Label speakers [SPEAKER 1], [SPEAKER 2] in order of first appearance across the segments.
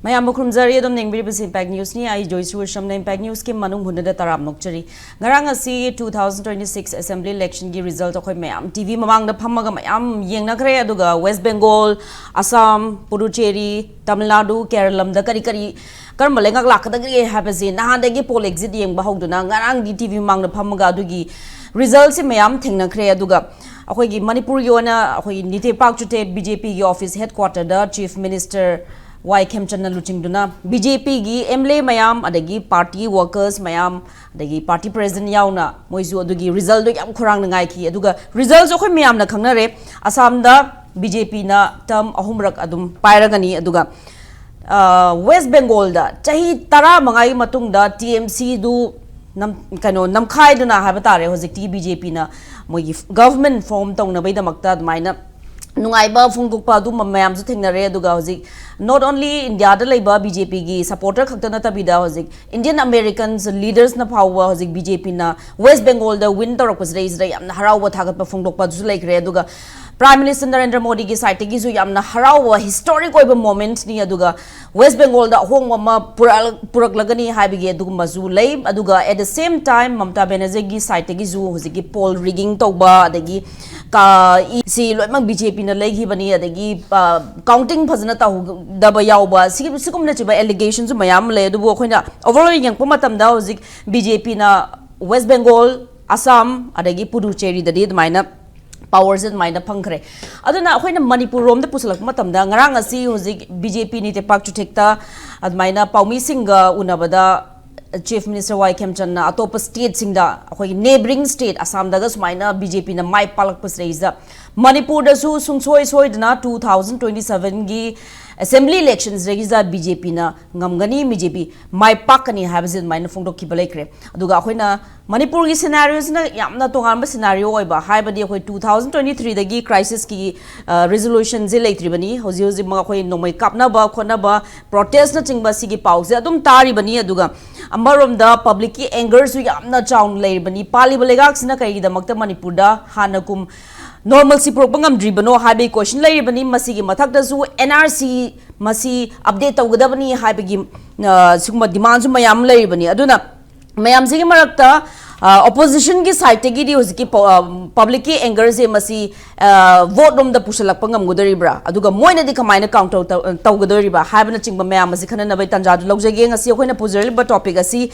[SPEAKER 1] Mayam Bukrumzari Adam Ningbiri Impact News ni I Joyshree Usham Impact News ki Manung Hunada Taram Nokchari. Ngaranga si 2026 Assembly election ki result akoy mayam TV mamang da phamaga mayam yengna kare aduga West Bengal, Assam, Puducherry, Tamil Nadu, Kerala da kari kari karma lengak lakadagri habasi nahadagi poll exit yengba hogduna ngarang di TV mamang da phamaga adugi result si mayam thengna kare aduga akoy gi Manipur gi ona akoy nite pakchute BJP gi office headquarter da Chief Minister Bikram Kongkham BJP gi MLA mayam adagi party workers mayam adagi party president yauna moizu adugi result do yam khurang ngai ki aduga results akhoi mayam na khangnare Assam da BJP na term ahumrak adum pairagani aduga West Bengal da chahi tara mangai matung da TMC du namkhai duna habatare hojikti BJP na moigi government form tongna bai damakta maina nungaiba phungdukpa du mayam su thengnare aduga hojik not only India da laiba BJP gi supporter khaktana tabida hojik Indian Americans leaders na phawa hojik BJP na West Bengal da win torakpas reis ra yamna harawa thagatpa phungdukpa du laikre aduga Prime Minister Narendra Modi gi side gi su yamna harawa historic oiba moment ni aduga West Bengal da hongma puraklagani haibigi aduga mazu lai aduga at the same time Mamta Banerjee gi side gi su hojik gi poll rigging tawba adagi ka si loimang BJP na legi bani adagi counting phazana ta daba yauba sikum na chiba allegations mayam le du khoina overall yang pamatam da hojik BJP na West Bengal Assam adagi Puducherry da did maina powers and maina phangkhre aduna khoina Manipur rom da pusalak matam da ngarang asi hojik BJP ni te pak chu thekta admaina paumi singa unabada Chief Minister Bamkimchandra atop state singda akhoi neighboring state Assam daga sumaina BJP na mai palak pasreisa Manipur da su sungsoi soidna 2027 gi assembly elections regiza BJP na ngamgani BJP mai pakani habzin maina phongdok kibalekre aduga akhoina Manipur gi scenarios na yamna tongan ba scenario oiba haibadi akhoi 2023 dagi crisis ki resolution je leitribani hoji hoji ma akhoi nomai kapna ba khona ba protest na chingba sigi pause adum tari bani aduga amarom da public ki anger su yamna chaun leibani pali balegak sina kai da makta Manipur da hanakum normal si propangam dribano habi question leibani masigi mathak da su NRC masi update tawgadabani habigi sugma demand su mayam leibani aduna mayam sigi marakta opposition ki side te gi di hosiki public ki anger se masi vote rom da pusalak pangam godoribra aduga moina di kamaina counter tawgadoribra habana chingba mayam masi khana nabai tanjadu logjage ngasi khoina puzerli ba topic asi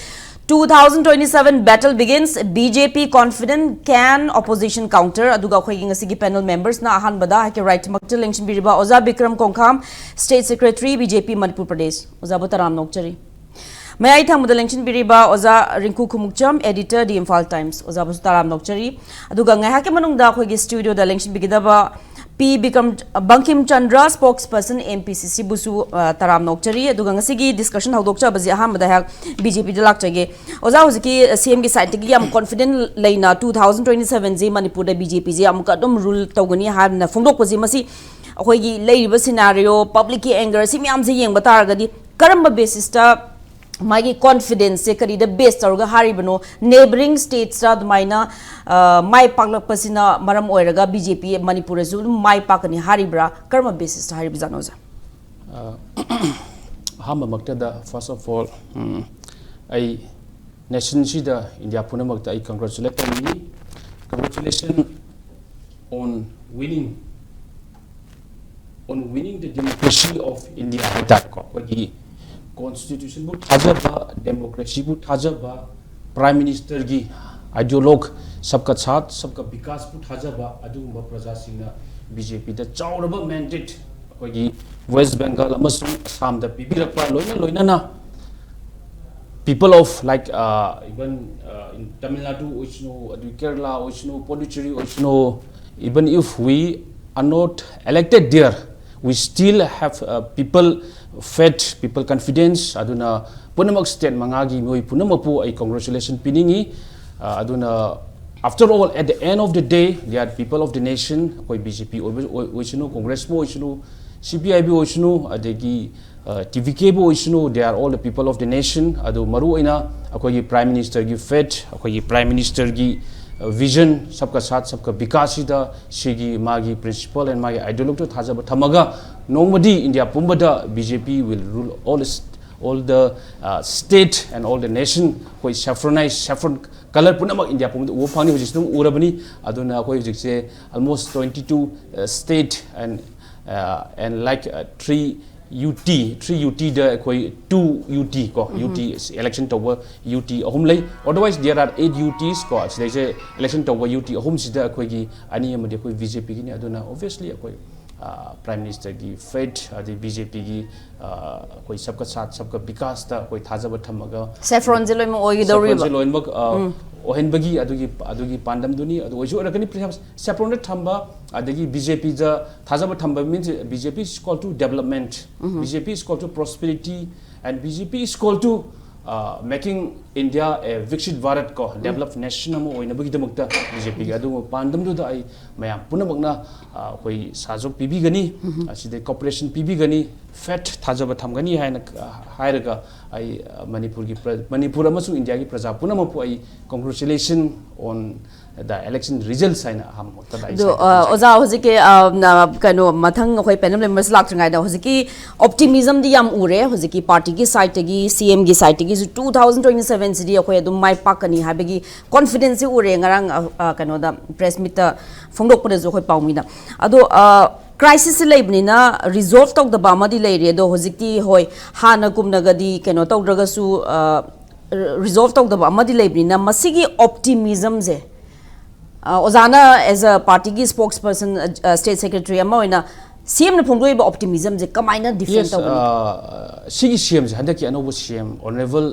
[SPEAKER 1] 2027 battle begins. BJP confident can opposition counter. Aduga khoi ngasi panel members na ahan bada ke right makta election biriba Oza Bikram Kongkham, State Secretary BJP Manipur Pradesh. Oza Butaram Nokchari. May I thank the election biriba Oza Rinku Khumukcham, editor the Imphal Times. Oza Butaram Nokchari. Aduga ngai hake manung da khoi studio da election bigidaba P. Bamkimchandra, spokesperson MPCC busu taram nokchari aduga ngasigi discussion hawdokcha bazi ahamada hak BJP dalak chage oza hoziki CM gi side gi am confident leina 2027 je Manipur da BJP je am ka dum rule tawgani habna phongdok paji masi akhoi gi leiba scenario public anger sim yam je yeng bataragadi karamba basis ta magi confidence se kari the best targa haribano neighboring states ra maina mai paklak pasina maram oiraga BJP Manipur zu mai pakani haribra karma basis ta harib janoza
[SPEAKER 2] hamba maktada first of all I nation sida India puna makta I congratulations on winning the democracy of India that constitution bu thajaba democracy bu thajaba prime minister gi ideologue sabka saath sabka vikas bu thajaba adumba praja singna BJP da chauraba mandate akogi West Bengal amasung Assam da pibirakpa loina na people of like even in Tamil Nadu oishno Kerala oishno Puducherry oishno even if we are not elected there we still have people faith, people confidence. Aduna punamak state mangagi moi punamapu I congratulations piningi. Aduna after all at the end of the day they are people of the nation. Koi BJP oishno Congress bo oishno CPI bo oishno adegi TVK bo oishno they are all the people of the nation. Adu maru ina akoi prime minister gi faith akoi prime minister gi vision सबका साथ सबका विकास सिदा सिगी मागी principal and मागी ideology तो थाजा थमगा normally India pumbada BJP will rule all the state and all the nation koi saffron color punamak India pumbada wo phangni hojik sum urabani aduna koi hojik se almost 22 state and like 3 UT the koi 2 UT ko UT election tower UT ahum lay otherwise there are 8 UTs ko there is election tower UT ahum sida koi gi ani amade koi BJP gi ni aduna obviously koi Prime Minister की faith आदि BJP की कोई सबका साथ सबका विकास ता कोई थाजा बठमगा
[SPEAKER 1] saffron जिलों में ओगी दौरी
[SPEAKER 2] saffron जिलों में ओहन बगी अदुगी पांडम दुनी अदु वैसे और कनी saffron ने थम्बा आदि BJP जा थाजा बठमबा means BJP is called to development BJP is called to prosperity and BJP is called to making India a Viksit Bharat ko developed nation amo oina bagi damakta BJP ga adu pandam du da ai mayam punamagna koi sajok pibi gani aside cooperation pibi gani fat thajaba thamgani hairaga ai Manipur amasu India gi praja punama pu ai congratulation on the election results aina ham tada
[SPEAKER 1] do oza hojike kano mathang khoi panel members lak thngai da hojiki optimism di yam ure hojiki party gi side gi CM gi side gi 2027 sidi khoi adum mai pakani habegi confidence ure ngarang kano da press meet ta phongdok pade jo khoi paumi da ado crisis leibni na resolve tok da ba ma di leire do hojiki hoi hana kumnagadi kano tok draga su resolve tok da ba ma di leibni na masigi optimism je Ozana as a party ki spokesperson state secretary amma oina CM na phongdoi ba optimism je kamaina different
[SPEAKER 2] yes sigi CM je handaki anobo CM honorable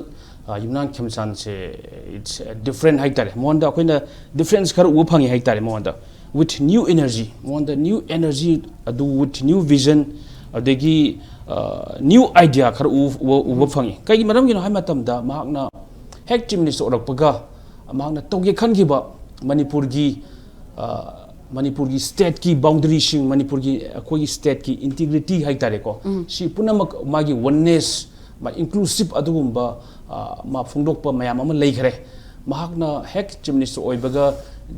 [SPEAKER 2] Bamkimchandra se it's different height tare monda koina difference kar u phangi height tare monda with new energy adu with new vision adegi new idea kar u phangi kai maram gi no hai matam da mahakna hek team ni so rakpaga mahakna toge khan gi ba Manipur की state की boundary shing Manipur की कोई state की integrity है तारे को सी पुनः मागी oneness मा inclusive अदुगुम्बा मा फुंगडोक पा मयाम अमा लई खरे महाकना हेक chief minister ओइबगा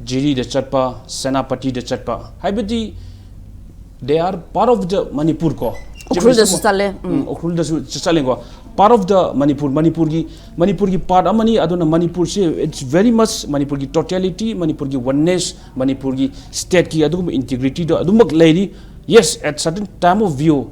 [SPEAKER 2] जिरी द चटपा सेनापति the चटपा हाइबदी they are part of the Manipur को
[SPEAKER 1] उखरुल दसु
[SPEAKER 2] चले को part of the Manipur की part amani aduna Manipur se it's very much Manipur की totality Manipur की oneness Manipur की state की adum integrity do adumak lady yes at certain time of view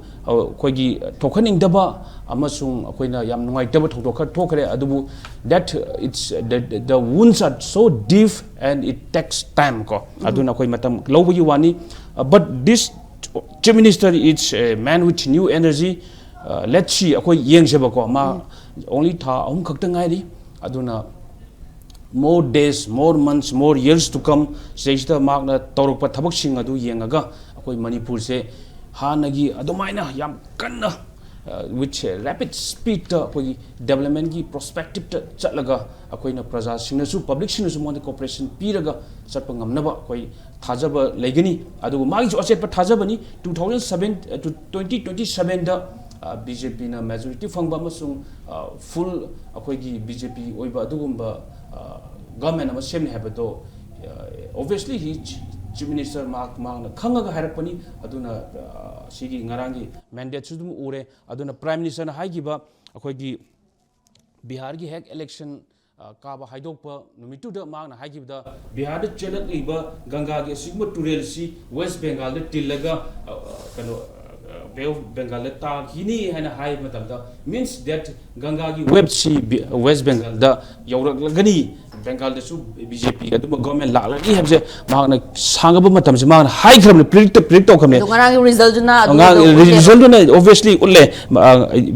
[SPEAKER 2] koi gi thokaning daba amasung akoina yam nungai daba thokha thokre adubu that it's the wounds are so deep and it takes time ko aduna koi matam lawgi wani but this chief minister is a man with new energy let's see akoi yengsheba ko ma only tha ahum khakta ngai ri aduna more days more months more years to come seista magna torokpa thabak sing adu yengaga akoi Manipur se hanagi adumaina yam kanna with rapid speed akoi development gi prospective chatlaga akoi na praja singnasu public singnasu mon cooperation piraga chatpa ngamnaba akoi thajaba legani adu magi jo achet pa thajabani 2007 to 2027 da BJP na majority fangba masung full akoigi BJP oiba adugumba government ama semne habado obviously he chief minister mark na khangaga harakpani aduna sigi ngarangi mandate sudum ure aduna prime minister na haigiba akoigi Bihar gi hek election kaba haidokpa numitu da magna haigibda Bihar da chelat iba Ganga gi sigma turel si West Bengal da tillaga kano Bay of Bengal ta hini hana hai matamda means that Ganga gi web si West Bengal da yaurak lagani Bengal da su BJP adu government la lagi habse magna sangaba matam se magna high khamne predict khamne
[SPEAKER 1] ngarang result na
[SPEAKER 2] result na obviously ulle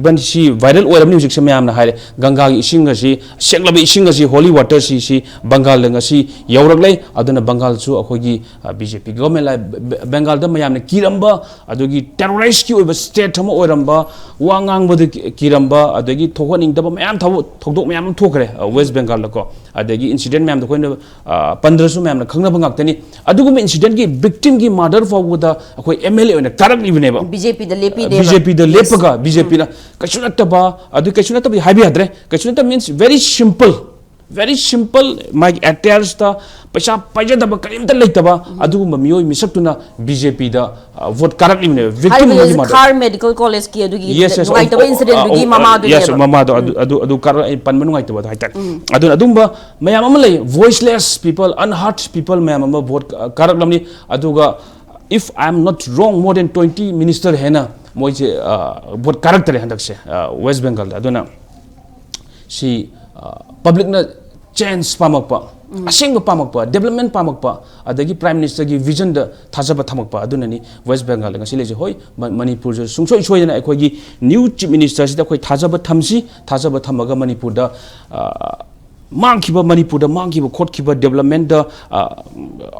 [SPEAKER 2] ban si viral oiram ni music samyam na haire Ganga gi ising si seklabi ising si holy water si Bengal nga si yaurak lai aduna Bengal su akhogi BJP government la Bengal da mayam na kiramba adugi terrorist ki oiba state thama oiramba wangang bod kiramba adagi thokaning da mayam thokdok mayam thokre West Bengal la ko adagi incident mayam da koina 15 su mayam na khangna bangak tani adugum incident ki victim ki murder for da akoi MLA oina karak libne ba
[SPEAKER 1] BJP da lepi de
[SPEAKER 2] BJP da lepaga BJP na kachunata ba adu kachunata bi habi hadre kachunata means very simple very simple my attires the paisa paja da karim da leitaba adu mamioi misakuna BJP da vote correctly victim
[SPEAKER 1] of car medical college ki adu gi
[SPEAKER 2] yes
[SPEAKER 1] incident gi mama du
[SPEAKER 2] yes mama adu kar pan manu ngai taba haitan adu ba mayam am lay voiceless people unheard people mayam am vote correct lamni adu ga if I am not wrong more than 20 minister hena moi vote correct re handak se West Bengal da aduna si public na change pamakpa asing pamakpa development pamakpa adagi prime minister gi vision da thajaba thamakpa adunani West Bengal ngasi leje hoi Manipur jo sungsoi soi na ekoi gi new chief minister sida koi thajaba thamaga Manipur da mangkiba Manipur da mangkiba khotkiba development da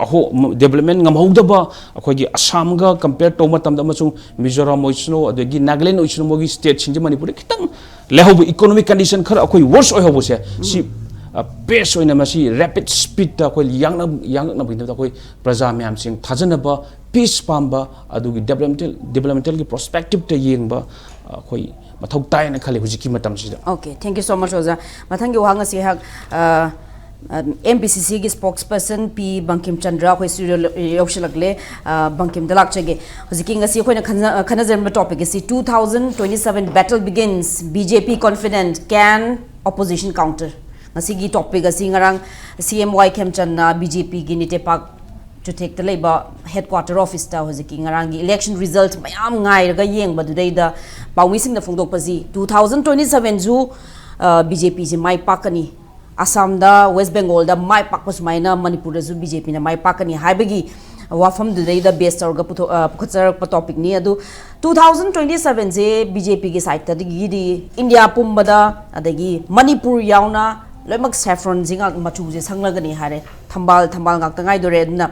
[SPEAKER 2] aho development ngamhogdaba akoi gi Assam ga compare to matam da masung Mizoram oisno adagi Nagaland oisno mogi state sinje Manipur kitang lehob economic condition khar akoi worse oi hobo se si pace oina masi rapid speed da akoi yang na bina akoi praja myam sing thajanaba peace pamba adugi developmental ki perspective ta yengba akoi mathau tai na khale hujiki matam sida.
[SPEAKER 1] Okay, thank you so much Oza. Mathangi wahanga si hak MPCC ki spokesperson P Bamkimchandra khoi studio yokshlagle Bamkim dalak chege hujiki ngasi khoi na khana jem topic is 2027 battle begins, BJP confident, can opposition counter. Ngasi gi topic asi ngarang CMY Kemchanna BJP gi nitepak to take the labor headquarter office ta hojiki ngarang gi election result mayam ngai raga yeng badu dei da pawi sing na phungdok pazi 2027 ju BJP ji mai pakani Assam da West Bengal da mai pak pas maina Manipur da ju BJP na mai pakani haibagi wafam du dei da best orga pukhatsar pa topic ni adu 2027 je BJP gi side ta di India pumbada adagi Manipur yauna loimak saffron jinga machu je sanglagani hare thambal ngak tangai dore na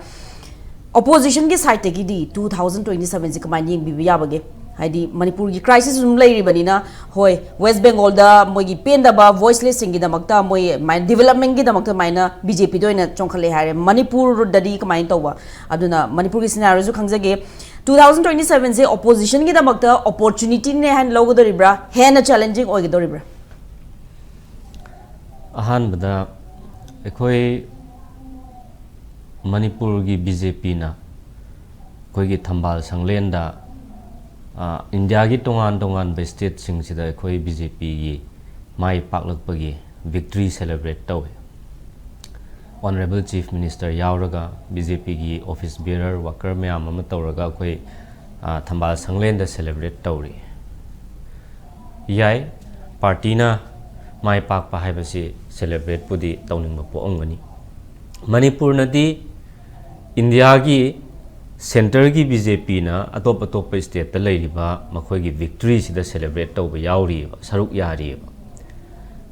[SPEAKER 1] opposition ki side gi di 2027 ji kamai yeng bi yabage haidi Manipur gi crisis um lei ribani na hoi West Bengal da mogi penda ba voiceless singi da makta moi development gi da makta maina BJP doina chongkhale hare Manipur dadi kamai tawba aduna Manipur gi scenario ju khangjage 2027 je opposition gi da makta opportunity ne han logodoribra hena challenging oigedoribra
[SPEAKER 3] ahanbada ekoi Manipur gi BJP na koi gi thambal sanglenda India gi tongan be state sing sida ekoi BJP gi mai paklakpagi victory celebrate tawe honorable chief minister yauraga BJP gi office bearer worker mayam am tawraga koi thambal sanglenda celebrate tawri yai party na mai pak pa haibasi celebrate pudi tawning ba poongani Manipur nadi India gi center gi BJP na atop state ta leiriba makhoi gi victory sida celebrate tawba yauri saruk yari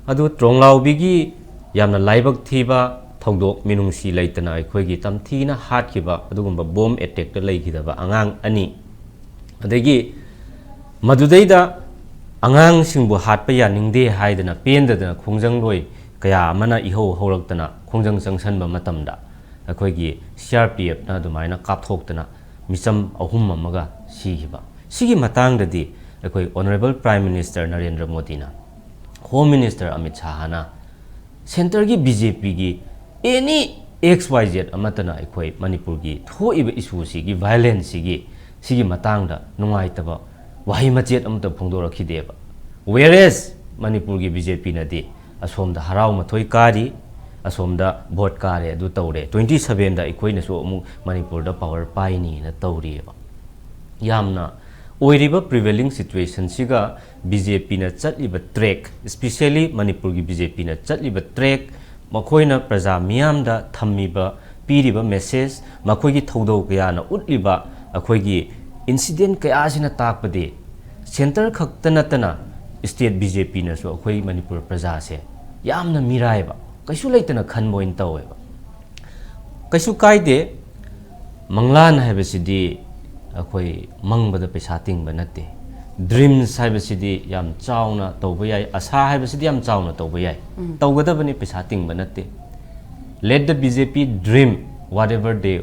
[SPEAKER 3] adu tronglaw bigi yamna laibak thiba thongdok minungsi leitana akhoi gi tamthina hat kiba adugumba bomb attack ta leikidaba angang ani adegi madudeida angang singbu hatpa yaningde haidana pendadana khongjang loi kaya amana iho holaktana khongjang changsanba matamda akhoi CRPF na dumaina kapthoktana misam ahum amaga sihiba sigi matangdadi akhoi honorable prime minister Narendra Modi na home minister Amit Shah na center gi BJP gi any XYZ amatana akhoi Manipur gi thoiba issue sigi violence sigi matangda nungaitaba wahi machet amta phongdorakhideba whereas Manipur gi BJP na di asomda harau mathoi kari asomda vote kare adu tawre 27 da ikoina so amu Manipur da power paini na tawri ba yamna oiriba prevailing situation siga BJP na chatliba track especially Manipur gi BJP na chatliba track makoina praja miyam da thammiba piriba message makoi gi thodo kya na utliba akoi gi incident kaya sina takpade center khaktana tana state BJP na so akoi Manipur praja se yamna miraiba kaisu leitana khanmoin taweba kaisu kaide manglan haibasidi akoi mangbada paisa tingba natte dreams haibasidi yam chauna tawba yai asa haibasidi yam chauna tawba yai tawgadabani paisa tingba natte let the BJP dream whatever they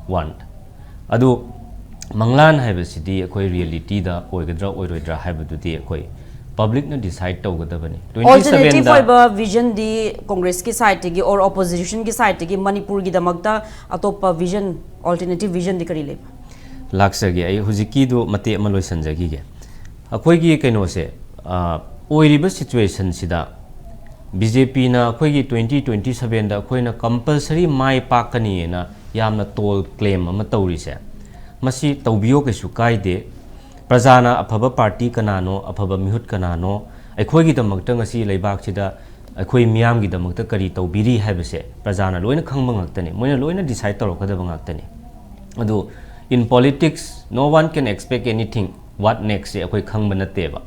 [SPEAKER 3] want adu manglan haibasidi akoi reality da oigadra oiroidra haibadudi akoi public na decide tawgadabani
[SPEAKER 1] alternative fiber vision di congress ki side tegi or opposition ki side tegi manipur gi damakta atopa vision alternative vision di kari le
[SPEAKER 3] laksage ai hujiki do mate amaloi sanjagi ge akoi gi kaino se oiriba situation sida BJP na akoi gi 2027 da akoi na compulsory mai pakani na yamna tol claim ama tawri se masi tawbiyo ke su kaide Prajana afaba party kanano afaba mihut kanano akhoi gi damakta ngasi leibak sida akhoi miyam gi damakta kari tawbiri haibase prajana loina khangba ngaktani moina loina decide torokadaba ngaktani adu in politics no one can expect anything what next se akhoi khangba nateba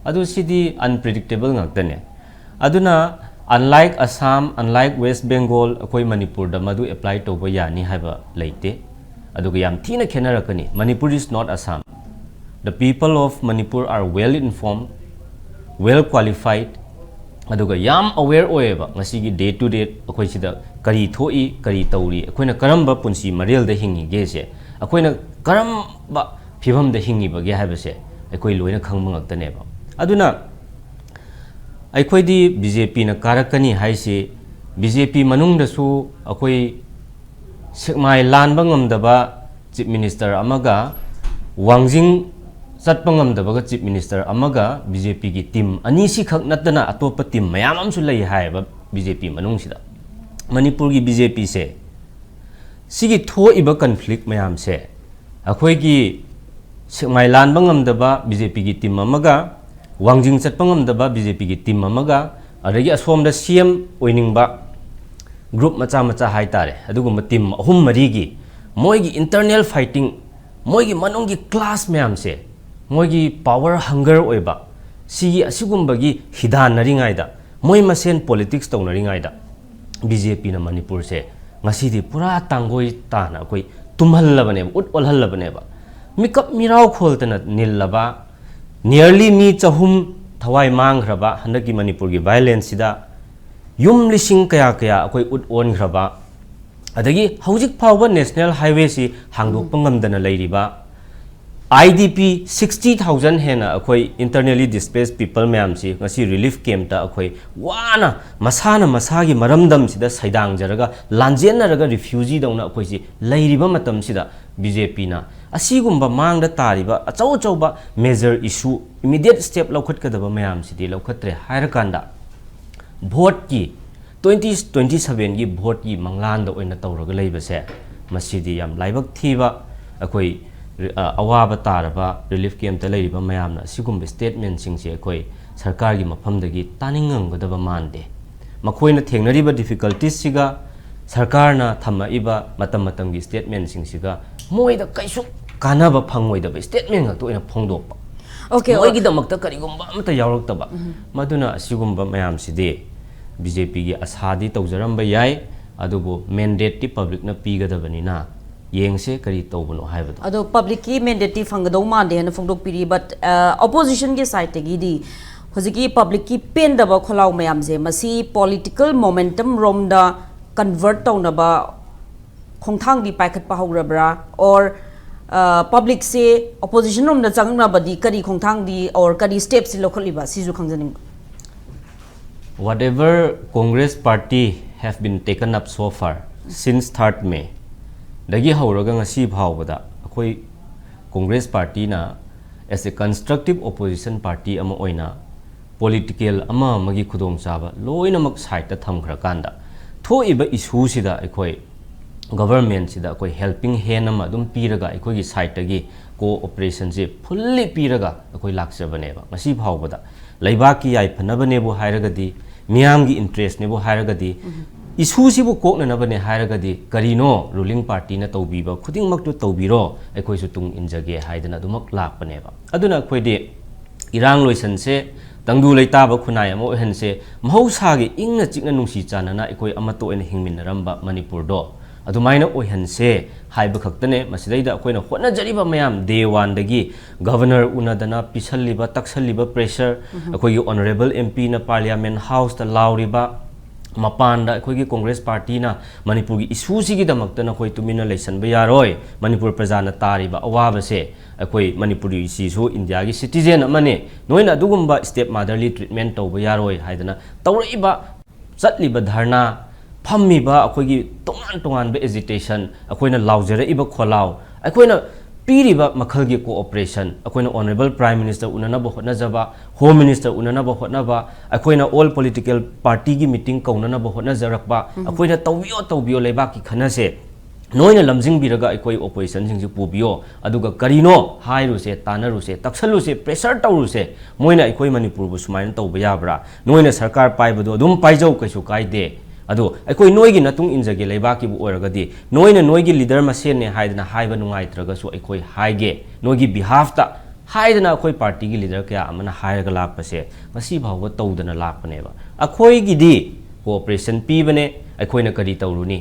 [SPEAKER 3] adu sidi unpredictable ngaktani aduna unlike Assam unlike West Bengal akhoi Manipur da madu apply toba yani haiba leite adu yam thina khenarakani Manipur is not Assam. The people of Manipur are well informed, well qualified, aduga yam aware oeba ngasigi day to day akoi sida kari thoi kari tauri akoina karamba punsi marel da hingi ge se akoina karamba phibam da hingi ba ge habase akoi loina khangma ngaktane ba aduna akoi di BJP na karakani haise BJP manung da su akoi sikmai lanba ngamdaba chief minister amaga wangjing Satpangam dabaga chief minister amaga BJP ki team ani si khak natana atopa team mayam amsu lai haiba BJP manung sida Manipur gi BJP se sigi tho iba conflict mayam se akhoi gi sikmai lan bangam daba BJP ki team amaga wangjing satpangam daba BJP ki team amaga adagi asom da CM oining ba group macha macha hai tare adugum team ahum mari gi moi gi internal fighting moi gi manung gi class mayam se moigi power hunger oiba sigi asigumba gi hidan naringai da moi masen politics to naringai da BJP na Manipur se ngasi di pura tangoi ta na koi tumhal labane ut olhal labane ba mikap mirau kholtana nillaba nearly mi chahum thawai mang khraba handaki Manipur gi violence sida yum lising kaya kaya koi ut on khraba adagi haujik phawba national highway si hangdok pangam dana leiriba IDP 60,000 hena akoi internally displaced people mayam si ngasi relief camp ta akoi wana masana masagi maramdam sida saidang jaraga lanjen naraga refugee dauna akoi si leiriba matam sida BJP na asigumba mangda tariba achau chauba major issue immediate step laukhat kadaba mayam sidi laukhatre hairakanda vote ki 2027 gi vote ki manglan da oina tawraga leibase masidi yam laibak thiba akoi awaba taraba relief camp ta leiriba mayamna sigumba statement singse akoi sarkar gi mafam dagi taningang godaba mande makoina thengnariba difficulties siga sarkar na thama iba matam matam gi statement singsiga moida kaisu kanaba phangoi da statement ga to ina phongdokpa okay moi gi damakta karigumba amta yawraktaba maduna sigumba mayam sidi BJP gi asadi tawjaramba yai adubo mandate ti public na pigadabani na yengse kari tawbano haibado
[SPEAKER 1] ado public ki mandate fangado mande na phongdok piri but opposition gi side tegi di hojiki public ki pen daba kholau mayam je masi political momentum rom da convert tawna ba khongthang di paikhat pa hograbra or public se opposition rom da changna badi kari khongthang di or kari steps lokhaliba siju khangjanim
[SPEAKER 3] whatever Congress party have been taken up so far since 3rd May dagi hauraga ngasi bhawbada akoi Congress party na as a constructive opposition party ama oina political ama magi khudong chaba loina mak side ta thamkhra kanda tho iba issue sida akoi government sida akoi helping hand ama dum piraga akoi gi side tagi cooperation je fully piraga akoi lakchabane ba ngasi bhawbada leibaki yai phanabane bu hairagadi miyam gi interest ne bu hairagadi issue sibu kokna nabane hairagadi karino ruling party na tawbiba khuding mak tu tawbiro ekoi su tung injage haidana dumak lakpane ba aduna khoi de irang loisan se tangdu leita ba khunai amo hen se mahausa gi ingna chikna nungsi chanana ekoi amato en hingmin ramba Manipur do adumaina oihan se haiba khaktane masidaida akoina hotna jariba mayam day 1 dagi governor unadana pisalliba taksaliba pressure akoi honorable MP na parliament house ta lauriba mapanda akhoi Congress party na Manipur gi issue si gi damakta na khoi tumina election ba yaroi Manipur praja na tari ba awaba se akhoi Manipuri si so India gi citizen amane noina dugumba step motherly treatment to ba yaroi haidana tawrai ba chatli ba dharna phammi ba akhoi gi tongan ba agitation akhoi na laujara iba kholaw akhoi na piriba makhal gi cooperation akhoi na honorable prime minister unana ba hotna jaba home minister unana ba hotna ba akhoi na all political party gi meeting kaunana ba hotna jarakba akhoi na tawbiyo leba ki khana se noina lamjing biraga akhoi opposition sing ju pubiyo aduga karino hairu se tanaru se taksalu se pressure tawru se moina akhoi Manipur bu sumain tawba yabra noina sarkar paibado dum paijau kaisu kaide ado akhoi noigi natung injage leba ki bu oragadi noina noigi leader masen ne haidna haiba nungai traga su akhoi haige noigi behalf ta haidna akhoi party gi leader kya amana hairaga lakpase masi bhawba tawdana lakpaneba akhoi gi di cooperation pi bane akhoi na kari tawruni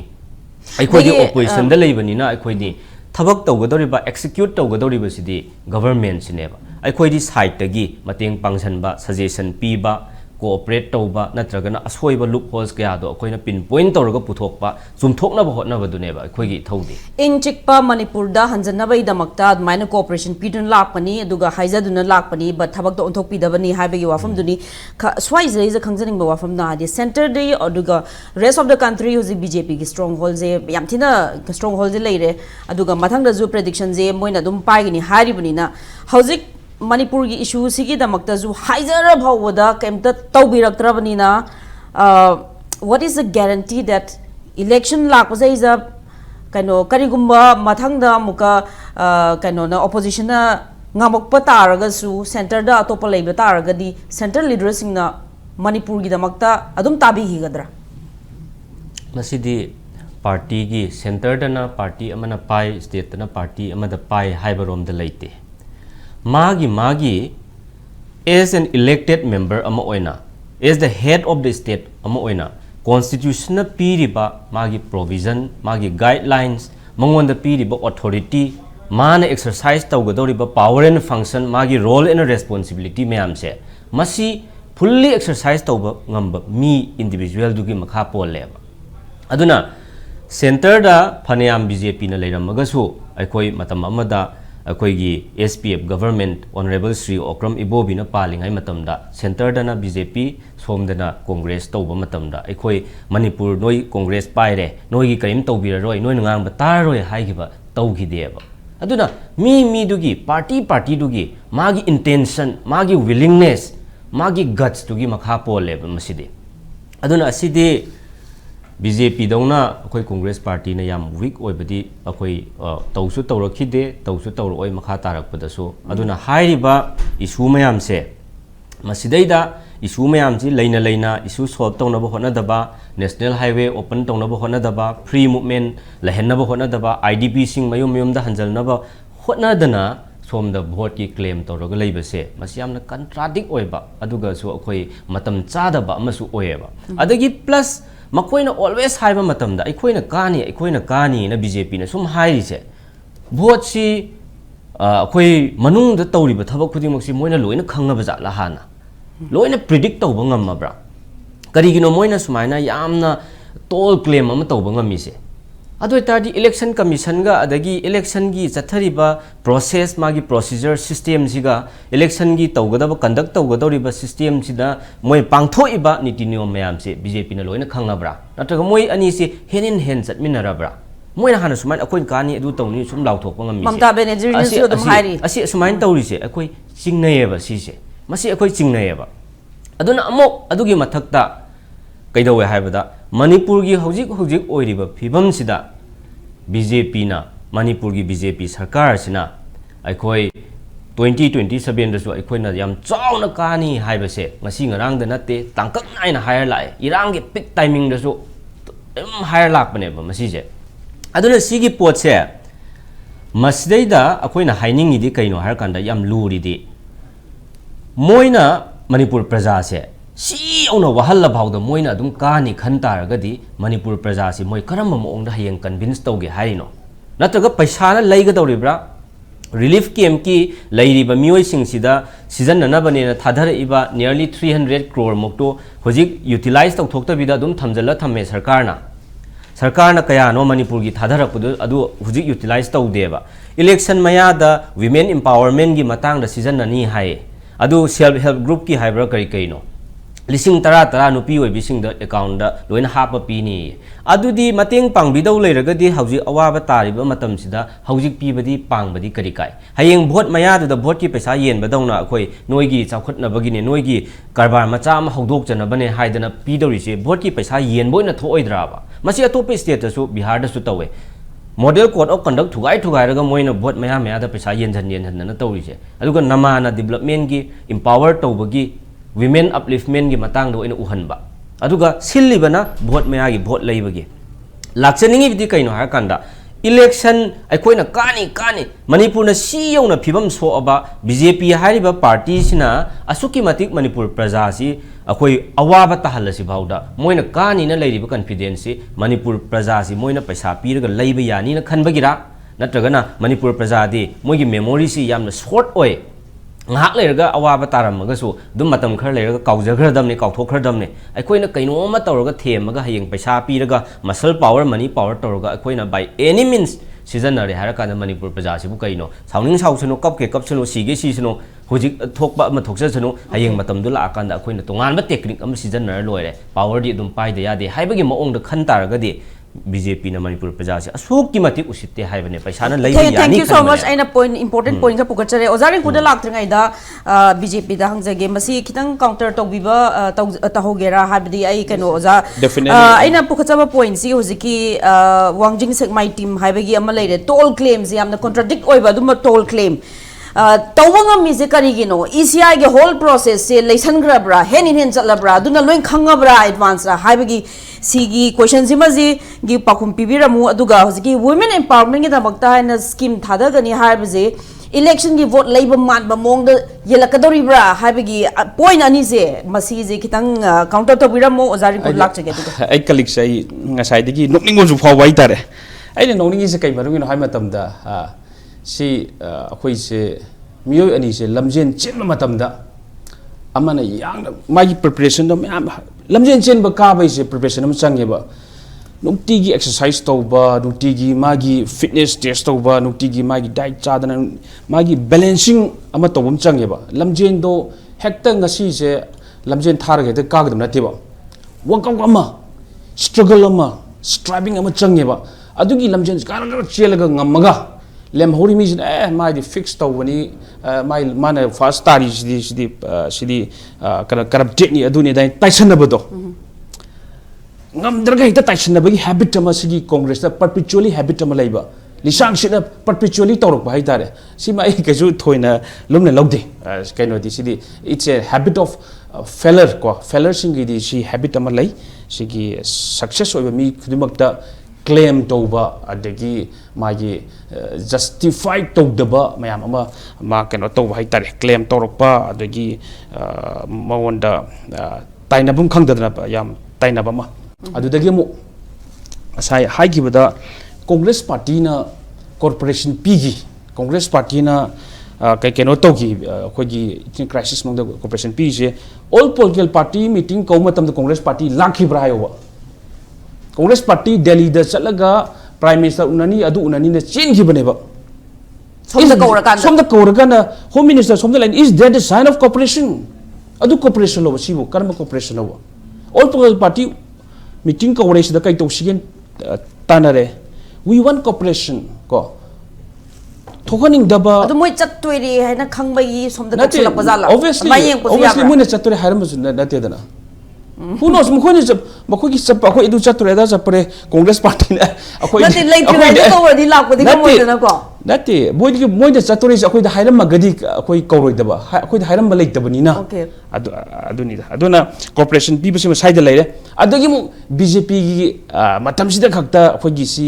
[SPEAKER 3] akhoi gi opposition da leibani na akhoi di thabak tawgadoriba execute tawgadoriba sidi government sineba akhoi di side tagi mateng pangsanba suggestion pi ba cooperate tawba natragana ashoiba loopholes kaya do akhoi na pinpoint tawraga puthokpa chumthokna ba hotna ba duneba akhoi gi thodi
[SPEAKER 1] in chikpa Manipur da hanjana bai damakta maina cooperation pidun lakpani aduga haizaduna lakpani but thabak to onthok pidabani haibagi wafam duni swaize is a khangjaning ba wafam na di center day aduga rest of the country usi BJP gi stronghold je yamthina stronghold je leire aduga mathang da ju prediction je moina dum paigini haribani na hojik Manipur gi issue sigi damakta ju haizara bhawda kemta tawbiraktrabani na what is the guarantee that election lakpase is a kano karigumba mathangda muka kano na opposition na ngamokpa taraga su center da atopa leiba taraga di center leaders sing na Manipur gi damakta adum tabi higadra
[SPEAKER 3] masidi party gi center da na party amana pai state na party amada pai haibarom da leite magi as an elected member ama oina as the head of the state ama oina constitution na piriba magi provision magi guidelines mangonda piriba authority mana exercise tawgadoriba power and function magi role and responsibility mayam se masi fully exercise tawba ngamba mi individual dugi makha polleba aduna center da phanayam BJP na leiramaga aikoi matam amada akoi gi SPF government honorable Shri Okram Ibobi na palingai matamda center da na BJP somda na Congress tawba matamda aikoi Manipur noi Congress paire noi gi karim tawbira roi noi ngang ba tar roi haigiba tawgi deba aduna mi dugi party dugi magi intention magi willingness magi guts dugi makha poleba masidi aduna asidi BJP dauna akoi Congress party na yam weak oibadi akoi tawsu tawrakhide tawsu tawroi makha tarakpadasu aduna hairiba issue mayam se masidaida issue mayam ji leina issue solve tawna ba hona daba national highway open tawna ba hona daba free movement lehenna ba hona daba IDP sing mayum da hanjalna ba hona dana somda vote ki claim tawraga leibase masiamna contradict oiba aduga su akoi matam chada ba amasu oeba adagi plus makoina always haiba matamda aikoina kani na BJP na sum hairi se vote si akoi manung da tawriba thabak khudimok si moina loina khangaba ja la hana loina predict tawba ngamabra karigino moina sumaina yamna tol claim ama tawba ngami se adoi tardi election commission ga adagi election gi chathariba process magi procedure system siga election gi tawgadaba conduct tawgadoriba system sida moi pangthoiba niti niyom mayam se BJP na loina khangabra nataga moi ani se hand in hand chatminarabra moi na hana sumain akoi kani adu tawni sum lawthokpa ngami se
[SPEAKER 1] Mamta Banerjee ni su dum hairi
[SPEAKER 3] asi sumain tawri se akoi chingnayeba si se masi akoi chingnayeba aduna amok adugi mathakta kaidawe haibada Manipur gi hojik oiriba phibam sida BJP na Manipur gi BJP sarkar sina aikoi 2027 da su aikoi na yam chauna kani haibase ngasi ngarang da natte tangkak naina hire lai irang gi peak timing da su hire lak bane ba masi je aduna sigi pot se masdai da akoi na haining idi kaino har kan da yam luri di moina Manipur praja se si ona wahalla bawda moina adum kani khantar gadi Manipur praja si moi karam mo ong da hayang convince tawge haino nataga paisa na leiga dawribra relief camp ki lairiba mioi sing sida season na bane na thadhar iba nearly 300 crore mokto hojik utilize tok thokta bida dum thamjala thamme sarkar na kaya no Manipur gi thadhar pudu adu hojik utilize tau deba election maya da women empowerment gi matang da season na ni hai adu self help group ki haibra kari no lising tara nupi oi bising da account da loina hapa pi ni adudi mateng pang bidau leiraga di hauji awaba tariba matam sida hauji pi badi pang badi kari kai hayeng vote maya da vote ki paisa yen badawna akhoi noigi chawkhatna bagine noigi karbar macha ma hawdok chana bane haidana pi dori se vote ki paisa yen boina thoidra ba masi atop state da su bihar da su tawe model code of conduct thugai raga moina vote maya da paisa yen jan na tawri se aduga namana development gi empower tawbagi women upliftment gi matang do ina uhanba aduga sillibana vote maya gi vote leibagi lakchaningi bidi kaino ha kanda election aikoina kani Manipur na CEO na phibam so aba BJP hariba party sina asuki matik Manipur praja si akoi awaba tahalasi bauda moina kani na leiriba confidence Manipur praja si moina paisa piraga leiba yani na khanbagira natragana Manipur praja di moigi memory si yamna short oi ngak leiraga awaba taramagasu dum matam khar leiraga kaujagradamne kauthokhradamne aikoina kaino ma tawraga themaga hayeng paisa piraga muscle power money power tawraga aikoina by any means seasonary harakana Manipur praja sibu kaino sauning sausano kapsano sige sisano hojik thokba ma thoksasano hayeng matam dula akanda aikoina tonganba technique am seasonary loire power di dum paida yade haibagi maong da khan taraga di BJP na Manipur praja se asuk ki matik usitte haibane paisa na lai yani
[SPEAKER 1] thank you so much aina point important point ka pukachare ozaring kuda laktrngai da BJP da hangjage masi kitang counter togbiba tahogera habdi ai kano oza aina pukachaba point si hojiki wangjing sek my team haibagi ama leire toll claims yamna contradict oiba dum toll claim tawanga mise karigino ECI ge whole process se lesson grabra hen chalabra duna loin khangabra advance ra haibagi sigi question simaji gi pakhum pibiramu aduga hojiki women empowerment ge dabakta haina scheme thada gani haibaje election gi vote leiba man ba mong da yelakadori bra haibagi point ani se masi je kitang counter to biramu ozari ko lak chege duga
[SPEAKER 2] ai kalik sai ngasai digi nokningo ju phaw wai tare ai ne nokningi se kai marungino hai matam da si akhoi se miyoi ani se lamjen chen matam da amana yang magi preparation do lamjen chen ba ka bai se preparation am change ba nukti gi exercise to ba nukti gi magi fitness test to ba nukti gi magi diet chadana magi balancing ama to bum change ba lamjen do hekta ngasi se lamjen thar ge de ka gadam na te ba workout ama struggle ama striving ama change ba adugi lamjen ka chelaga ngamaga lem hori mi mai di fix to wani mai mana first study sidi corrupt ni aduni dai taisana bado ngam draga hita taisana bagi habit ama sigi congress da perpetually habit ama laiba lisang sida perpetually torok ba haitare si mai keju thoina lumne logde kaino di sidi it's a habit of failure ko failure singi di si habit ama lai sigi success oiba mi khudimakta claim toba adagi magi justify todaba mayam ama ma keno toba haitare claim torokpa adagi mawonda tainabum khangdadna yam tainaba ma adudagi mu sai haigibada congress party na corporation pigi congress party na kai keno togi khogi crisis mong corporation pigi je all political party meeting ko matam the congress party lakhibra hayo Congress Party Delhi da chalaga Prime Minister unani adu unani na chin gi bane ba somda kauragana Home Minister somda line is that a sign of cooperation adu cooperation lo sibu karma cooperation lo all political party meeting cooperation da kai to sigen tanare we want cooperation ko thokaning daba
[SPEAKER 1] adu moi chattoiri haina khangbai somda koksilak bazala
[SPEAKER 2] obviously moi na chattori haram na te dana who knows mukhogi chap akoi edu chature da chapre Congress Party na akoi
[SPEAKER 1] nati lai to wadi lakpadi ko moi na ko
[SPEAKER 2] nati moi da chature akoi da hairam magadi akoi kauroi da ba akoi da hairam balai da bani na
[SPEAKER 1] okay
[SPEAKER 2] adu ni da aduna corporation people sim side laire adagi mu BJP gi matam sida khakta akoi gi si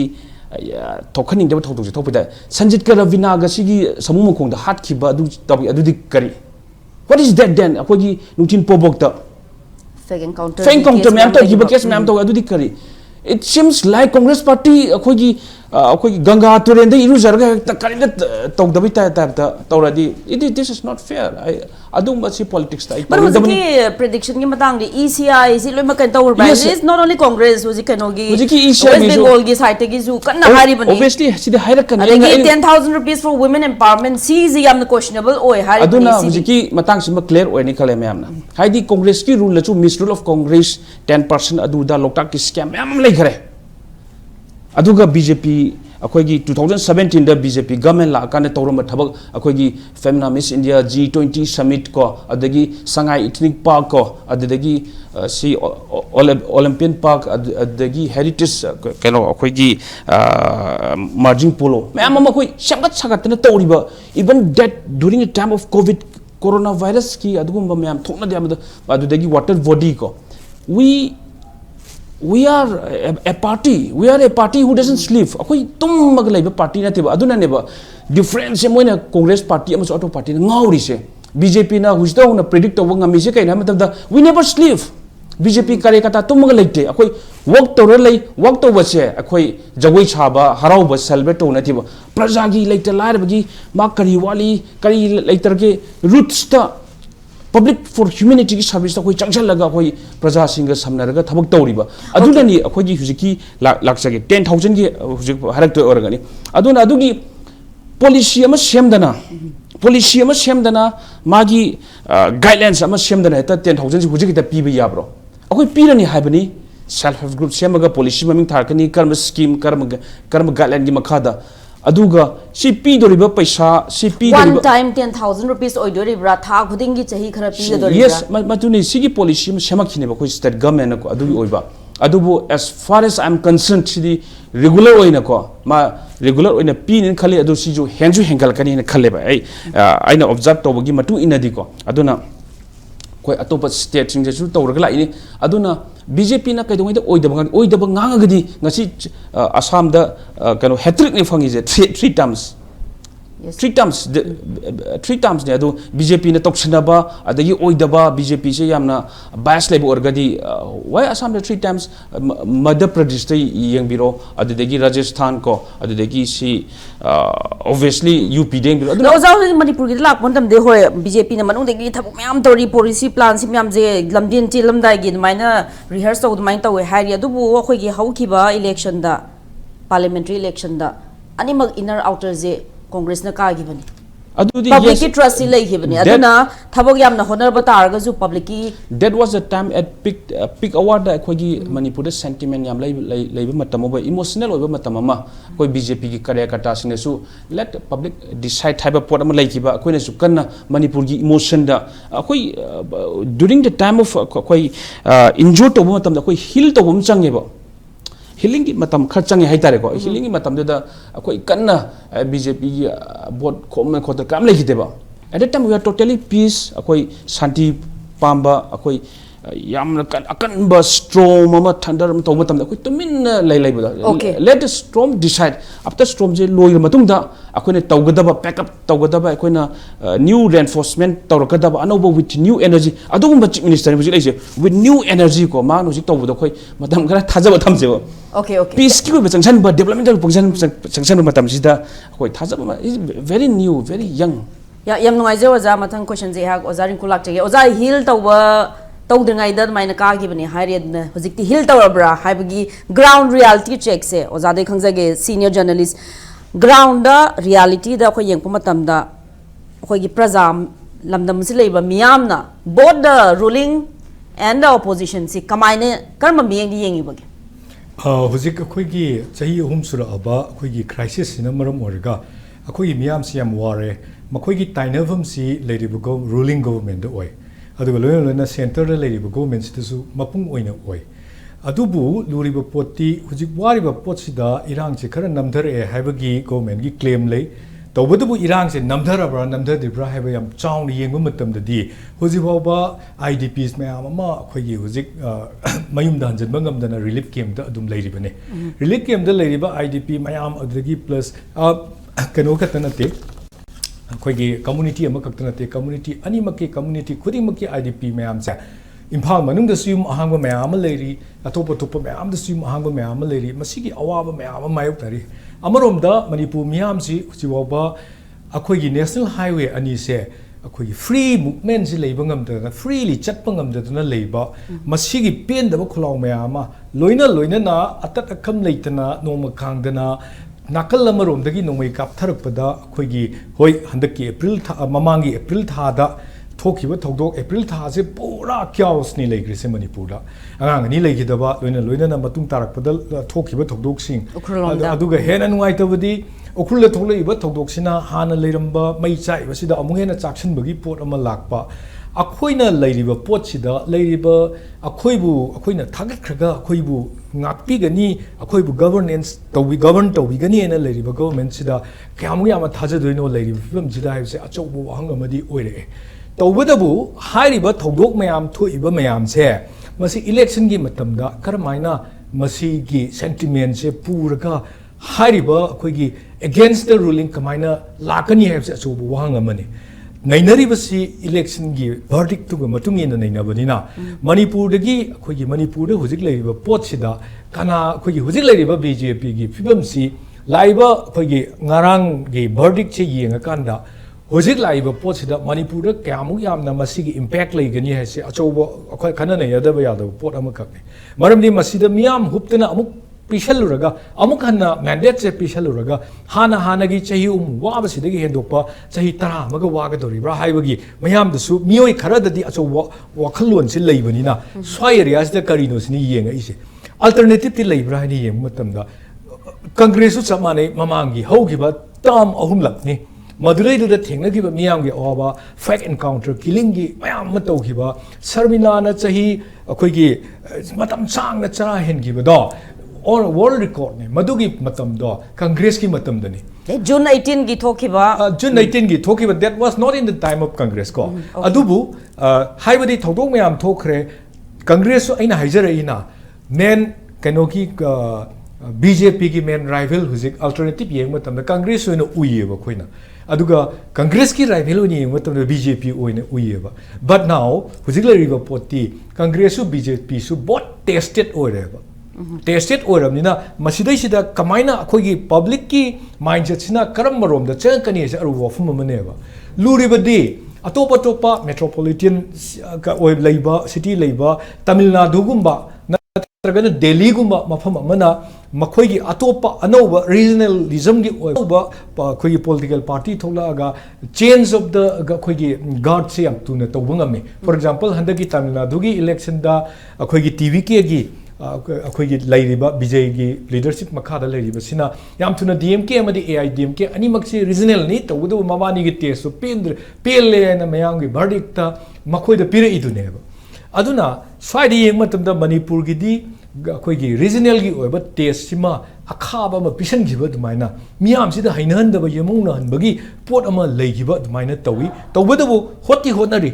[SPEAKER 2] thokaning da thok thok thok da Sanjit Karavina ga sigi samu mukong da hat khiba adu tabi adu dik kari what is that then akoi gi nutin pobok da fake encounter ma'am to give a case ma'am to adu dikari it seems like Congress Party akhogi ꯑꯩꯈꯣꯏꯒꯤ ꯒꯪꯒꯥ ꯇꯨꯔꯦꯟꯗ ꯏꯔꯨꯖꯔꯒ ꯍꯦꯛꯇ ꯀꯔꯤꯝꯇ ꯇꯧꯗꯕꯩ ꯇꯥꯏꯞꯇ ꯇꯧꯔꯗꯤ this is not fair. ꯑꯗꯨꯝꯕ ꯁꯤ ꯄꯣꯂꯤꯇꯤꯛꯁꯇ ꯑꯩ
[SPEAKER 1] ꯍꯧꯖꯤꯛꯀꯤ ꯄ꯭ꯔꯤꯗꯤꯛꯁꯟꯒꯤ ꯃꯇꯥꯡꯗ ECI ꯁꯤ ꯂꯣꯏꯅꯃꯛ ꯀꯩꯅꯣ ꯇꯧꯔꯕ is not only Congress ꯍꯧꯖꯤꯛ ꯀꯩꯅꯣꯒꯤ West Bengalꯒꯤ ꯁꯥꯏꯠꯇꯒꯤꯁꯨ ꯀꯟꯅ ꯍꯥꯏꯔꯤꯕꯅꯤ
[SPEAKER 2] obviously ꯁꯤꯗꯤ ꯍꯥꯏꯔꯛꯀꯅꯤ
[SPEAKER 1] ꯑꯗꯒꯤ 10,000 rupees for women empowerment ꯁꯤꯁꯤ ꯌꯥꯝꯅ questionable ꯑꯣꯏ ꯍꯥꯏꯔꯤꯕꯅꯤ
[SPEAKER 2] ꯑꯗꯨꯅ ꯍꯧꯖꯤꯛꯀꯤ ꯃꯇꯥꯡꯁꯤꯃ ꯀ꯭ꯂꯤꯌꯔ ꯑꯣꯏꯅꯤ ꯈꯜꯂꯦ ꯃꯌꯥꯝꯅ ꯍꯥꯏꯗꯤ ꯀꯣꯡꯒ꯭ꯔꯦꯁꯀꯤ ꯔꯨꯜꯗꯁꯨ ꯃꯤꯁꯔꯨꯜ ꯑꯣꯐ ꯀꯣꯡꯒ꯭ꯔꯦꯁ 10% ꯑꯗꯨꯗ ꯂꯣꯛꯇꯥꯛꯀꯤ ꯁ꯭ꯀꯦꯝ ꯃꯌꯥꯝ ꯑꯃ ꯂꯩꯈ꯭ꯔꯦ ꯑꯗꯨꯒ BJP ꯑꯩꯈꯣꯏꯒꯤ 2017ꯗ BJP ꯒꯚꯔꯟꯃꯦꯟ ꯂꯥꯛꯑꯀꯥꯟꯗ ꯇꯧꯔꯝꯕ ꯊꯕꯛ ꯑꯩꯈꯣꯏꯒꯤ ꯐꯦꯃꯤꯅꯥ ꯃꯤꯁ ꯏꯟꯗꯤꯌꯥ G20 ꯁꯃꯤꯠ ꯀꯣ ꯑꯗꯒꯤ ꯁꯉꯥꯏ ꯏꯊꯅꯤꯛ ꯄꯥꯔꯛ ꯀꯣ ꯑꯗꯨꯗꯒꯤ ꯁꯤ ꯑꯣꯂꯤꯝꯄꯤꯌꯟ ꯄꯥꯔꯛ ꯑꯗꯨꯗꯒꯤ ꯍꯦꯔꯤꯇꯦꯖ ꯀꯩꯅꯣ ꯑꯩꯈꯣꯏꯒꯤ ꯃꯥꯔꯖꯤꯡ ꯄꯣꯂꯣ ꯃꯌꯥꯝ ꯑꯃ ꯑꯩꯈꯣꯏ ꯁꯦꯝꯒꯠ ꯁꯥꯒꯠꯇꯅ ꯇꯧꯔꯤꯕ even that during the time of covid corona ꯚꯥꯏꯔꯁꯀꯤ ꯑꯗꯨꯒꯨꯝꯕ ꯃꯌꯥꯝ ꯊꯣꯛꯅꯗꯦ ꯑꯗꯨꯗꯒꯤ ꯋꯥꯇꯔ ꯕꯣꯗꯤ ꯀꯣ we are a party who doesn't sleep akoi tummaga leiba party nateba aduna neba difference moina congress party amaso auto party ngauri se BJP na hujda na predict to ngami se kaina matamda we never sleep BJP karekata tummaga leite akoi work to lei work to base akoi jagoi chaba harau ba celebrate to natiba praja gi leite lairabagi ma kari wali kari leiterge roots ta public for humanity की service अखोई चंगचलगा अखोई प्रजा सिंग समनरगा थबक तौरिबा अदुननी अखोई हुजिकी लाक्सगे 10,000 की हुजिक Harak ओरगनी अदुगी policy सेमदना मागी guidelines सेमदना हेता 10,000 से हुजिक ता पीबा याब्रो अखोई Peerni हाइबनी self help group सेमगा policy ममिंग थारकनी कर्म स्कीम कर्म गाइडलाइन की मखादा अदुगा सी पीदोरिबा पैसा सी पीदोरिबा
[SPEAKER 1] one time 10,000 rupees ओइदोरिब्रा था खुदिंगी चही खरा पीदोरिब्रा
[SPEAKER 2] yes matuni sigi policy semakhineba ko state government ko adugi oiba adubu as far as I am concerned sidi regular oina ko ma regular oina pin khale adu si ju henju hengal kani na khaleba ai aina observe tobagi matu inadi ko aduna koi atopa state sing jesu tawrga la ini aduna BJP na kaidongai da oidaba ngangagadi ngasi Assam da kano hat-trick ni fangi je three times
[SPEAKER 1] yes.
[SPEAKER 2] three times ne adu BJP na toksanaba adagi oidaba BJP se yamna bias lebo orgadi why Assam da 3 times Madhya Pradesh ta yengbiro adudagi Rajasthan ko adudagi si obviously UP deng biro adu
[SPEAKER 1] oza Manipur gi lak mon tam de hoi BJP na manung de gi thabu myam tori policy plan si myam je lamdin ti lamdai gi maina rehearse to main to hai ri adu bu khoi gi hauki ba election da parliamentary election da animal inner outer je Congress na ka gi bani public ki trust si lei gi bani aduna thabok yam na honor ba tar ga ju public ki
[SPEAKER 2] that was the time at peak award da khoi gi Manipur da sentiment yam lei matam ba emotional oiba matam ma koi BJP ki karyakata sine su let public decide type of pot am lei ki ba koi na su kanna Manipur gi emotion da koi during the time of koi enjoy to matam da koi heal to bum change ba healing ki matam khar change hai tare ko healing ki matam da koi kanna BJP gi vote khom khotar kam lei khite ba at that time we are totally peace koi shanti pamba koi yamna akan ba storm ama thunder am to matam da koi tumin lei ba let the storm decide after storm je loi matung da akoi ne tawgadaba backup tawgadaba akoi na new reinforcement tawrakadaba anoba with new energy adugum chief minister ni buji leise with new energy ko ma no ji tawbu da koi matam gara thajaba thamje
[SPEAKER 1] okay
[SPEAKER 2] peace ki ba changsan ba developmental function changsan matam sida koi thajaba is very new very young
[SPEAKER 1] ya yam ngai je oza mathang question je ha oza rin kulak je oza heal tawba tawdringai da maina ka gi bani hariad na hojikti heal tawrabra haibagi ground reality check se oza de khangjage senior journalist ground da reality da khoi yengpa matam da khoi gi praja lamdam si leiba miyam na both the ruling and the opposition si kamaine karma miyeng di yengi bagi
[SPEAKER 4] hojik khoi gi chahi ahum sura aba khoi gi crisis sina maram orga khoi gi miyam si yam ware makhoi gi tainavum si leiribugo ruling government da oi aduga loyona center da leiribu government situ mapung oina oi adubu luriba poti hujik wariba potsida irang che khara namdhare haibagi government gi claim lei tawbadu irang se namdharabra namdhadibra haiba yam chaung ni yengba matam da di hujibawba IDPs mayam ama khoi gi hujik mayum dan janba ngamdana relief camp da adum leiribane relief camp da leiriba IDP mayam adagi plus kano katanate khoi gi community ama kaktanate community animaki community khudimaki IDP mayam cha Imphal Manung the Sum Ahanga Mayama lady, a topo Mayam the Sum Ahanga Mayama lady, Masiki Awaba Mayama Mayotari. Amaromda, Manipur Miamsi, Chiwaba, Akogi National Highway, and he say, Akogi free movement labor, freely chatpangam the labor, Masigi pain the Bokolo Mayama, Loina na, Atakam Latana, no Makangana. Nakal Lamarum, the Gino wake up Tarapada, Quigi, Hoi, Handaki, April, Mamangi, April Tada, Toki, Togdog, April Tazi, Pora, Kiaos, Nile, Grisemanipura, and Nile Gidaba, Luna, Matung Tarapada, Toki, Togdog sing, Aduga Hen and White over the Okula Toli, Todoxina, Hana Leramba, Maichai, Vasida, Amuna Jackson, Bagi Port Amalakpa. Aquina lady ba pochida lady ba akoibu akoina target kraga akoibu ngakpigani akoibu governance to govern to bigani na lady ba government sida kyamu yama thajadoino lady film sida haibse achobu hangamadi oire tawadabu hairiba thodok mayam thoiba mayam se masi election gi matamda karamaina masi gi sentiment se puraga hairiba akoigi against the ruling kamaina lakani haibse achobu hangamani Nainaribasi election gi verdict to Matungi and Nainabadina. Manipur the gi, Kogi Manipur, Huzikla, Potsida, Kana, Kogi Huzikla, BJP gi, Fibamsi, Laiba, Kogi, Narang gi, verdict chi and Akanda, Huzikla, Potsida, Manipur, Kamuyam, Namasigi, impact like any has a chobo, Kanana, other way out of Port Amakaki. Maramdi Masida Miam, Huptana Amuk. Pishaluraga, Amukana, mandates a Pishaluraga, Hana Hanagi, Chayum, Wabasi, Hendopa, Chahitara, Magawaga, Ribra, Haivagi, Mayam the soup, Mio Karada, the Aso Wakalu and Silavanina, Swayrias the Carinos, Ni easy. Alternative to Labra, Ni Mutamda. Congressu Samane, Mamangi, Hogiba, Tam Ohumlapni. Madurate the thing, give a Miangi Oba, fact encounter, Kilingi, Mayam Matokiba, Sarminana Chahi, a Quigi, Matam Sang, the Charahen give a dog. Or world record ne Madugi Matam do Congress ki Matam dani
[SPEAKER 1] June 18 gi thokiba
[SPEAKER 4] June 19 gi thokiba that was not in the time of Congress ko adubu haibadi thodok mayam thokre Congress so aina haijara ina main kanoki BJP ki main rival huzik alternative yeng matam da Congress so ina uyeba khoina aduga Congress ki rival ni yeng matam da BJP oina uyeba but now huzikla river poti Congress so BJP so both tested oreba tested oramnina masidai sida kamaina akhoi public ki mindset sina karam marom da changkani se aru wafum maneba luribadi atopa metropolitan ka oi leiba city leiba Tamil Nadu gumba natragana Delhi gumba mafam amana makhoi gi atopa anova regionalism gi oba khoi political party thola ga change of the khoi gi guard se am tuna tawangame for example handaki Tamil Nadu gi election da khoi gi TV ke gi अखोई लाइरिबा बीजे की leadership मखादा लाइरिबा सिना याम थुना DMK अमदी AIADMK अनिमक्सी regional नी तवदो मवानी की test पेले न मयांग की verdict मखोई the पिरे इदुनेबा अदुना स्वाइदि Young मतमदा Manipur की दी अखोई की regional की ओबा टेस्ट सिमा अखाबा म पिसन गिबा दुमाइना मियाम सिदा हाइनहनदबा यमौना हनबगी पोट अमा लेगिबा दुमाइना तवी तवदबो होती होनरी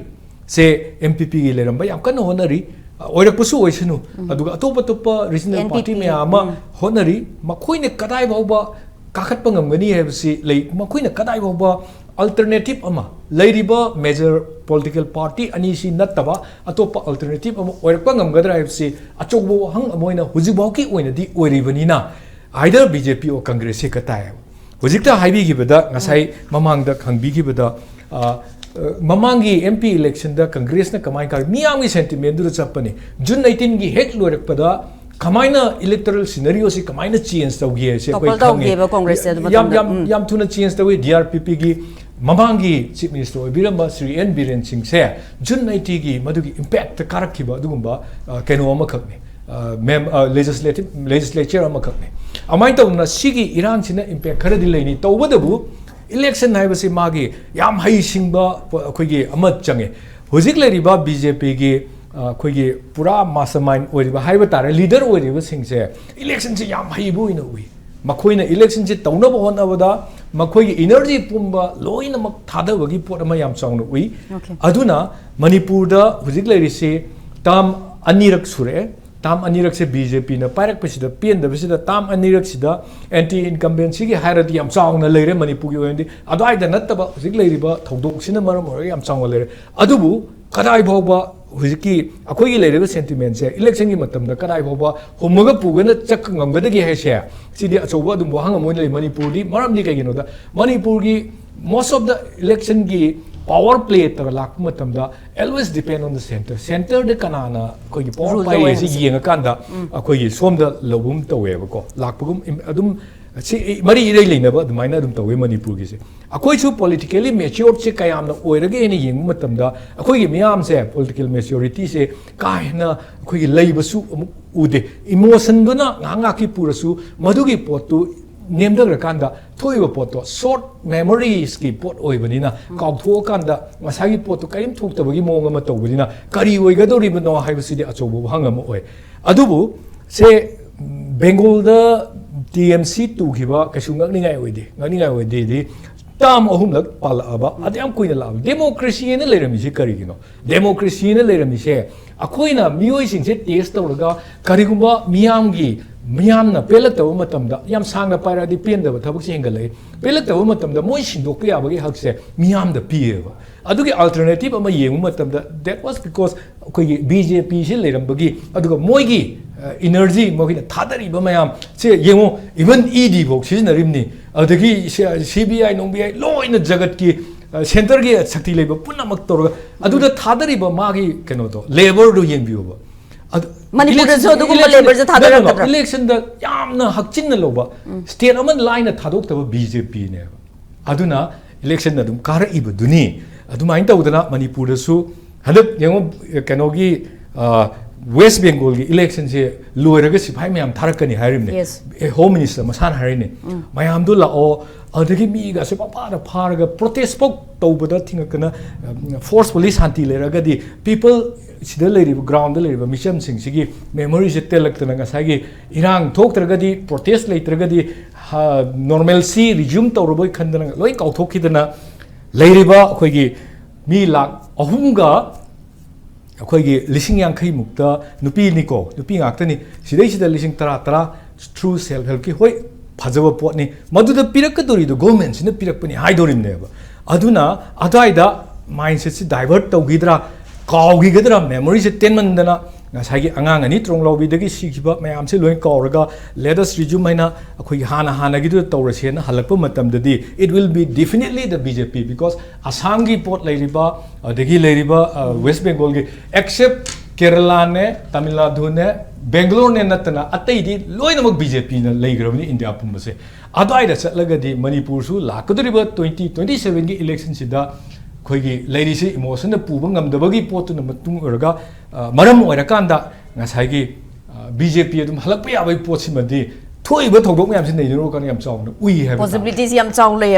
[SPEAKER 4] से एमपीपी की लेरंबा याम कन होनरी ओइरकपसु ओइसनु अदुगा अतोप अतोप रीजनल पार्टी में आमा होनरी मखोइने कदाइ बाउबा काखतपा ngमगनी हेबसि लै मखोइने कदाइ बाउबा अल्टरनेटिव अमा लैरिबा मेजर पॉलिटिकल पार्टी अनि सि नत्तबा अतोप अल्टरनेटिव अमा ओइरकपा ngमगदरा हेबसि अचोगबो हंग अमोइना हुजिबाउकी ओइनदि ओइरिबनिना आइदर बीजेपी और कांग्रेस से कताय हुजिकता हाइबिगिबदा ngасai ममांगदा खंगबिगिबदा Mamangi MP election da Congress na kamai kar miyami sentiment du chapani June 19 gi hek lorekpada kamaina electoral scenario si kamaina change tawgi se koi khange
[SPEAKER 1] Congress
[SPEAKER 4] yam thuna change tawi DRPP gi Mamangi chief minister Biramba Sri N Biren Singh se June 19 gi madugi impact karakhiba dugumba keno ama khakne mem legislature ama khakne amai tawna sigi Iran sina impact khara dilaini tawbadabu election haibasi magi yam hai singba khoigi amat change hojik leriba BJP gi khoigi pura mastermind oiriba haiba tare leader oiriba singse election se yam hai bu ina ui makhoina election se tauna ba hona bada makhoigi energy pumba loina mak thada bagi pot ama yam changna ui aduna Manipur da hojik leri se tam anirak sure tam anirak se BJP na parak pesida pien da pesida tam anirak sida anti incumbency gi hairati yam chang na leire Manipur gi oindi adai da nattaba hojik leiriba thodok sina maram ori yam chang leire adubu kadai bawba हुजिकी अखोई लेरेबा sentiment से election की मतम the Kanai फोबा होमगा पुगना Chak ngam है से सिदी अचौबा दुम वहांग मोन ले मणिपुर दी मरम दी कगिनो द मणिपुर की मोस्ट ऑफ द इलेक्शन की पावर प्ले तक लाख मतम द always depend on the center द कनाना कोई पावर पाई से येंग कांदा अखोई सोम द लबुम तवेबको लाखपुगुम अदुम मरी इरे लेनबा अदुमाइना अदुम तवे मणिपुर की से अखोई पॉलिटिकली मैच्योर से कयामना ओइरगे एनी येंग मतमदा अखोई मियाम से पॉलिटिकल मैच्योरिटी से काहेना अखोई लेबसु उदे इमोशन दुना ngang की पुरसु मधुगी पोतु नेमदर कांदा थोइबो पोतो शॉर्ट मेमोरीज की पोट ओइबनिना काउथो कांदा मसागी पोतो करिम थोक्तबगी मोंग अमा तौबनिना करी ओइगदोरिबनो हाइबसिदि अचौबो हंगम ओइ अदुबु से Bengal the TMC टूखिबा कैसु ngakningai oide di tam ahumlak palaba adyam koina la democracy ne lerami se karigino democracy ne lerami se akoina miyoi sing se test tawraga karigumba miyamna pelak taw matamda yam sangna paira di penda ba thabuk singa lei pelak taw matamda moi sindok ya bagi hak se miyamda pieva adugi alternative ama yengu matamda that was because koi BJP se lerambagi aduga moigi energy मोगिना थादरी बमयाम से येमो even ED बोक सिजनरिमनी अदगी CBI नोंबीआई lion जगत की centre की शक्ति लेब पुनमक तोरगा अदुदा थादरी ब मागी कनो तो labour दो येंबियोबा
[SPEAKER 1] मणिपुर जो दुगुम लेबर जो थादरक
[SPEAKER 4] इलेक्शन द यामना हकचिन लोबा स्टेट अमन लाइन थादोक तब BJP ने अदुना इलेक्शन द दुम कार इबदुनी अदुमाइन तउदना मणिपुर दसु हदप येमो कनोगी वेस्ट बेंगल की इलेक्शन से लोरगा सिपाही मैम थारकनी हारिमने होम मिनिस्टर मसान हारिने मैम दो लाओ अदगी मीगा से पापा फारगा प्रोटेस्ट पोक तौबदा थिंगकना फोर्स पुलिस शांति लेरगदी पीपल सिदा लेरिब ग्राउंड लेरिब मिशन सिंग सिगी मेमोरी से तेलक्तना ngसागी इरांग थोक्त्रगदी प्रोटेस्ट लेत्रगदी नॉर्मलसी रिज्यूम तौरबोय खंदना लोय काउथोखिदना लेरिबा अखोगी मी लाख अहुमगा अखोगी लिसिंग यांखई मुक्ता नुपी निको नुपी गाक्तनी सिदैसिदा लिसिंग तरा थ्रू सेल्फ हेल्प की होय फजब पोटनी मधुदा पिरकदोरिदो गवर्नमेंट सिना पिरकपनी हाइदोरिमनेबा अदुना अदाइदा माइंडसेट से डाइवर्ट तौगिद्रा काउगिगद्रा मेमोरी से तेनमंदना ngसागी angang ani tronglobidagi sikiba mayam se loin kauraga let us resume haina akhoi hana gi du tawrasiena halakpa matam dadi it will be definitely the BJP because Assam gi pot leiriba adagi leiriba West Bengal gi except Kerala ne Tamil Nadu ne Bangalore ne natana atai di loinamak BJP na leigrabni India pumbase adaida chatlagadi Manipur su lakadriba 2027 gi election sida खोगी लेरिसी emotion पुबा ngamdabagi potuna matung oraga maram oirakanदा ngasagi BJP adum halakpa yabai potsimadi thoiba thogdok myam sin nei ro kan yam chawna ui hai
[SPEAKER 1] possibilities yam chaw le